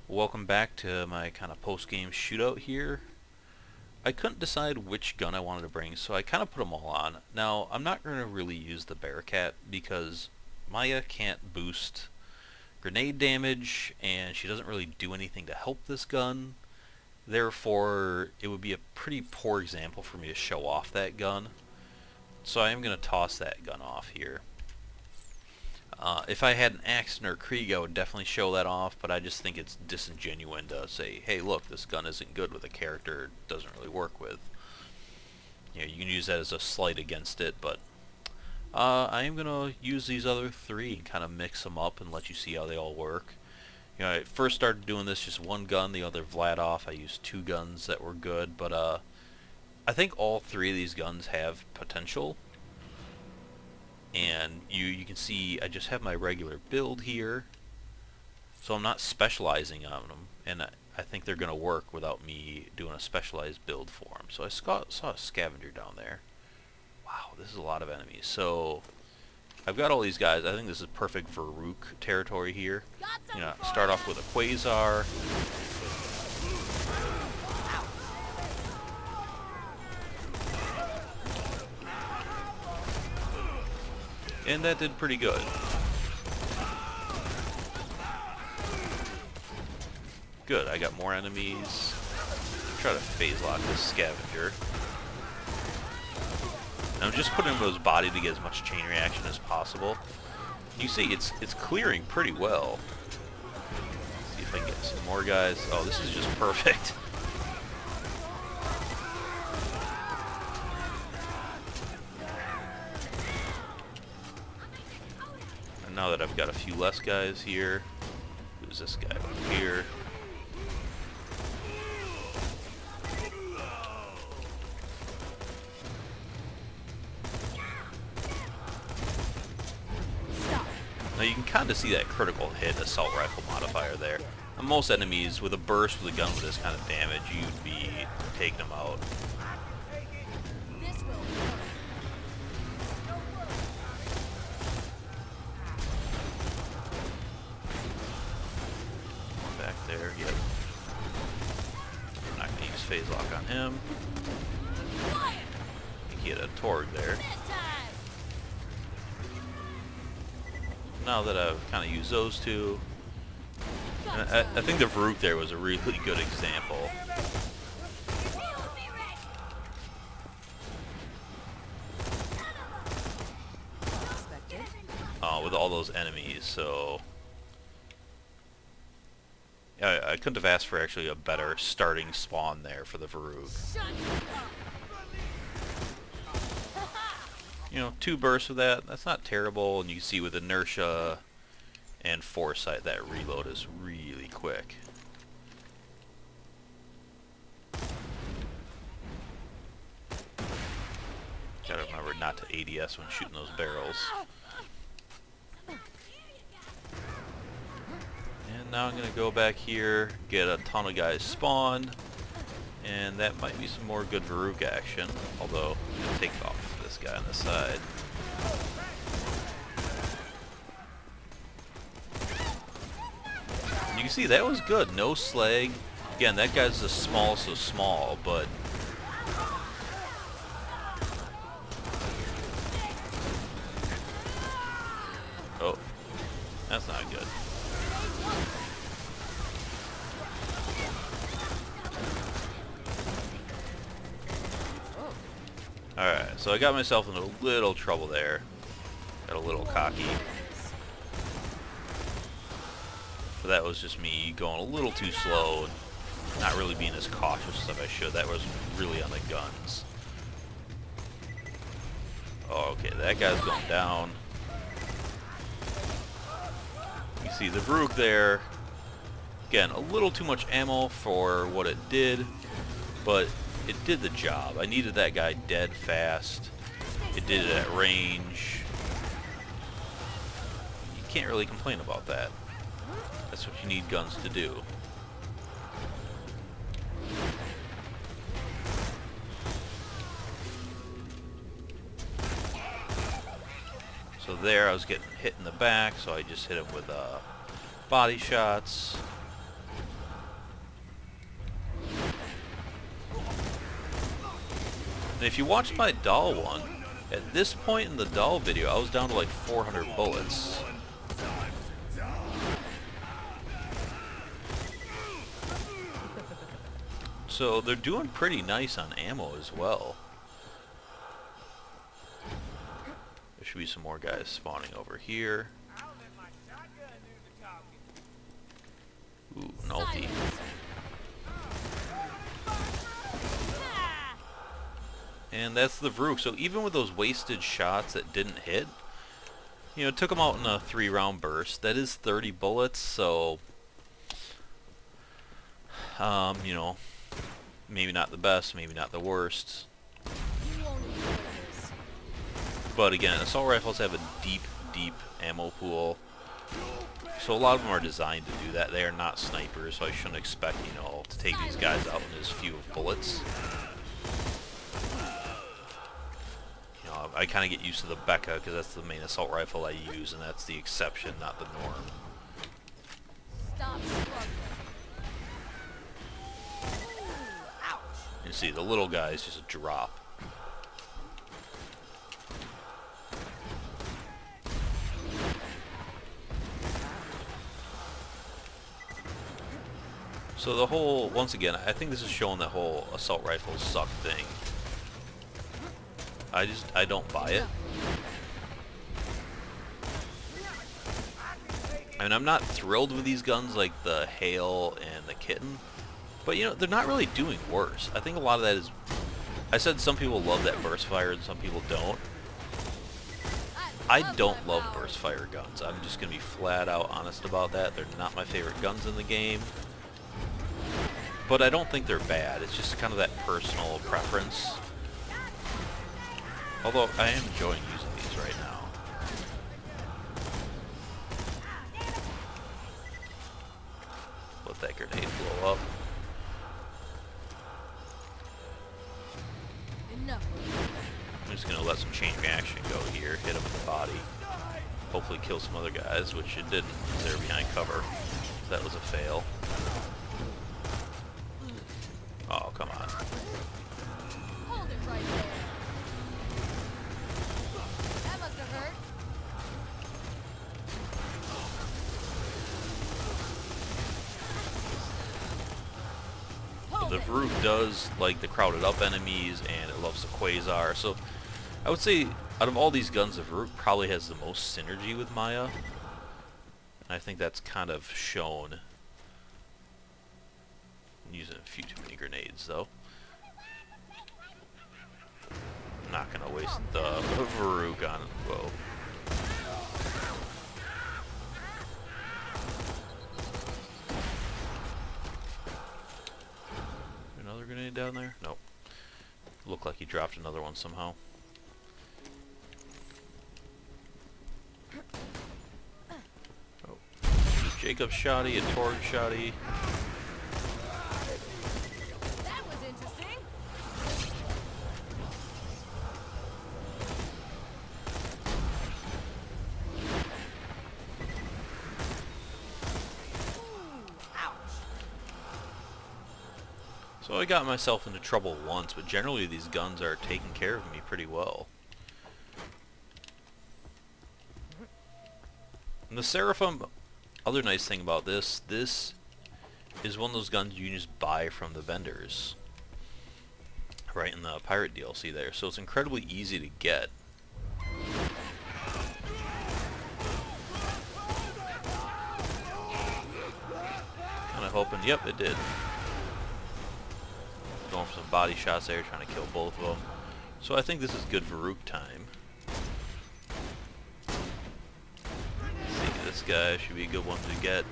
Welcome back to my kind of post-game shootout here. I couldn't decide which gun I wanted to bring, so I kind of put them all on. Now, I'm not going to really use the Bearcat because Maya can't boost grenade damage, and she doesn't really do anything to help this gun. Therefore, it would be a pretty poor example for me to show off that gun. So I am going to toss that gun off here. If I had an Axton or Krieg, I would definitely show that off, but I just think it's disingenuous to say, hey, look, this gun isn't good with a character it doesn't really work with. You can use that as a slight against it, but I am going to use these other three and kind of mix them up and let you see how they all work. I first started doing this just one gun, the other Vladoff. I used two guns that were good, but I think all three of these guns have potential. And you can see I just have my regular build here, so I'm not specializing on them, and I think they're going to work without me doing a specialized build for them. So I saw a scavenger down there. Wow, this is a lot of enemies. So I've got all these guys. I think this is perfect Veruc territory here. Start off with a Quasar. And that did pretty good. Good, I got more enemies. Try to phase lock this scavenger. And I'm just putting those body to get as much chain reaction as possible. You see, it's clearing pretty well. See if I can get some more guys. Oh, this is just perfect. Now that I've got a few less guys here, who's this guy over here? Now you can kind of see that critical hit assault rifle modifier there. On most enemies, with a burst with a gun with this kind of damage, you'd be taking them out. There, yep. I'm not going to use phase lock on him. I think he had a Torg there. Now that I've kind of used those two, and I think the Veruc there was a really good example. With all those enemies, so I couldn't have asked for actually a better starting spawn there for the Veruc. Two bursts of that, that's not terrible, and you see with inertia and foresight that reload is really quick. Gotta remember not to ADS when shooting those barrels. Now I'm going to go back here, get a ton of guys spawned, and that might be some more good Veruc action, although I'm going to take off this guy on the side. And you can see that was good, no slag. Again, that guy's so small, but oh, that's not good. Alright, so I got myself in a little trouble there. Got a little cocky. But that was just me going a little too slow and not really being as cautious as I should. That was really on the guns. Oh, okay, that guy's going down. You see the Veruc there. Again, a little too much ammo for what it did, but it did the job. I needed that guy dead fast. It did it at range. You can't really complain about that. That's what you need guns to do. So there, I was getting hit in the back, so I just hit him with body shots. And if you watched my doll one, at this point in the doll video, I was down to like 400 bullets. So they're doing pretty nice on ammo as well. There should be some more guys spawning over here. Ooh, an ulti. And that's the Veruc. So even with those wasted shots that didn't hit, you know, it took them out in a 3-round burst. That is 30 bullets, so you know, maybe not the best, maybe not the worst. But again, assault rifles have a deep, deep ammo pool. So a lot of them are designed to do that. They are not snipers, so I shouldn't expect, you know, to take these guys out in as few of bullets. You know, I kind of get used to the Becca because that's the main assault rifle I use, and that's the exception, not the norm. Stop struggling. You see, the little guys just drop. So the whole, once again, I think this is showing the whole assault rifles suck thing. I don't buy it. I mean, I'm not thrilled with these guns like the Hail and the Kitten, but you know, they're not really doing worse. I think a lot of that is, I said some people love that burst fire and some people don't. I don't love burst fire guns. I'm just going to be flat out honest about that. They're not my favorite guns in the game. But I don't think they're bad. It's just kind of that personal preference. Although I am enjoying using these right now. Let that grenade blow up. I'm just going to let some chain reaction go here. Hit him in the body. Hopefully kill some other guys, which it didn't. They're behind cover. So that was a fail. Oh, come on. Hold it right there. That must have hurt. But the Veruc does like the crowded up enemies, and it loves the Quasar. So I would say out of all these guns, the Veruc probably has the most synergy with Maya. And I think that's kind of shown. I'm using a few too many grenades, though. I'm not going to waste the Veruc on... Whoa. Another grenade down there? Nope. Looked like he dropped another one somehow. Oh. Jacob's shoddy, a Torg shoddy. That was interesting. So I got myself into trouble once, but generally these guns are taking care of me pretty well. And the Seraphim, other nice thing about this is one of those guns you can just buy from the vendors. Right in the pirate DLC there, so it's incredibly easy to get. Kinda hoping, yep, it did. Going for some body shots there, trying to kill both of them. So I think this is good Veruc time. See, this guy should be a good one to get.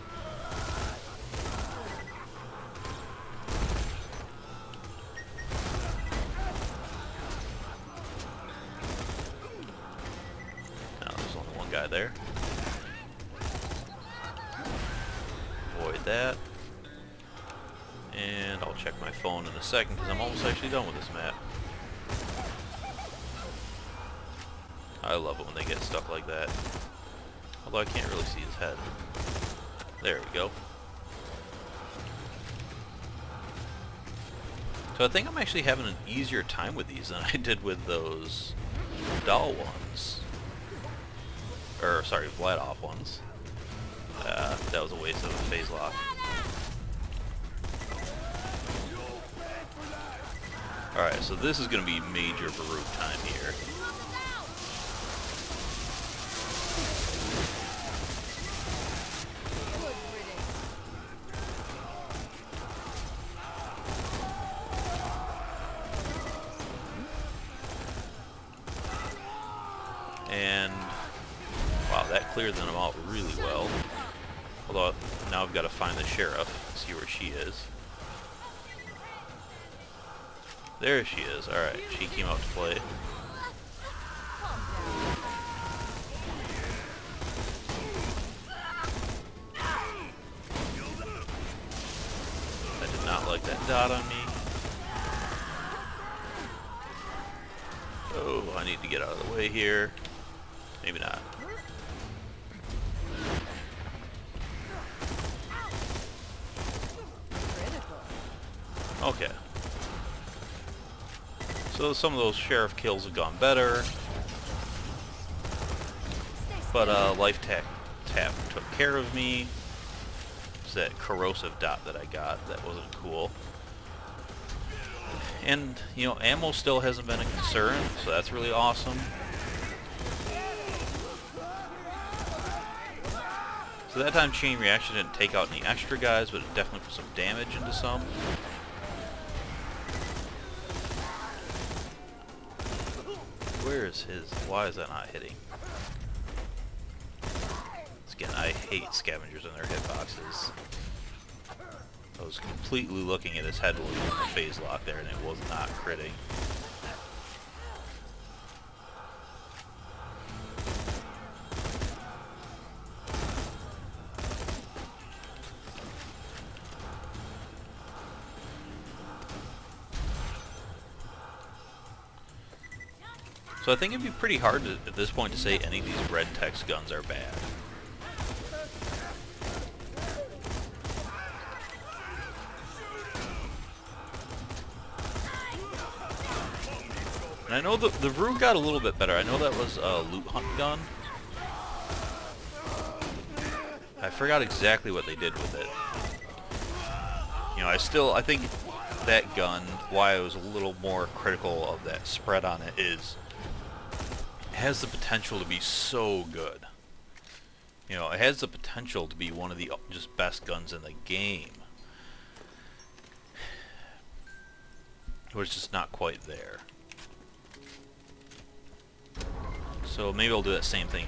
Now there's only one guy there. Avoid that. And I'll check my phone in a second because I'm almost actually done with this map. I love it when they get stuck like that. Although I can't really see his head. There we go. So I think I'm actually having an easier time with these than I did with those doll ones. Or, sorry, Vladoff ones. That was a waste of a phase lock. Alright, so this is going to be major Veruc time here. And wow, that cleared them out really well. Although now I've got to find the sheriff, see where she is. There she is. Alright, she came out to play. I did not like that dot on me. Oh, I need to get out of the way here. Maybe not. Okay. So some of those sheriff kills have gone better. But life tap took care of me. It's that corrosive dot that I got. That wasn't cool. And, you know, ammo still hasn't been a concern, so that's really awesome. So that time chain reaction didn't take out any extra guys, but it definitely put some damage into some. Where is his? Why is that not hitting? Again, I hate scavengers and their hitboxes. I was completely looking at his head while he was in the phase lock there, and it was not critting. So I think it'd be pretty hard to, at this point to say any of these red text guns are bad. And I know the Veruc got a little bit better. I know that was a loot hunt gun. I forgot exactly what they did with it. You know, I think that gun, why I was a little more critical of that spread on it is, it has the potential to be so good. You know, it has the potential to be one of the just best guns in the game. But it's just not quite there. So maybe I'll do that same thing.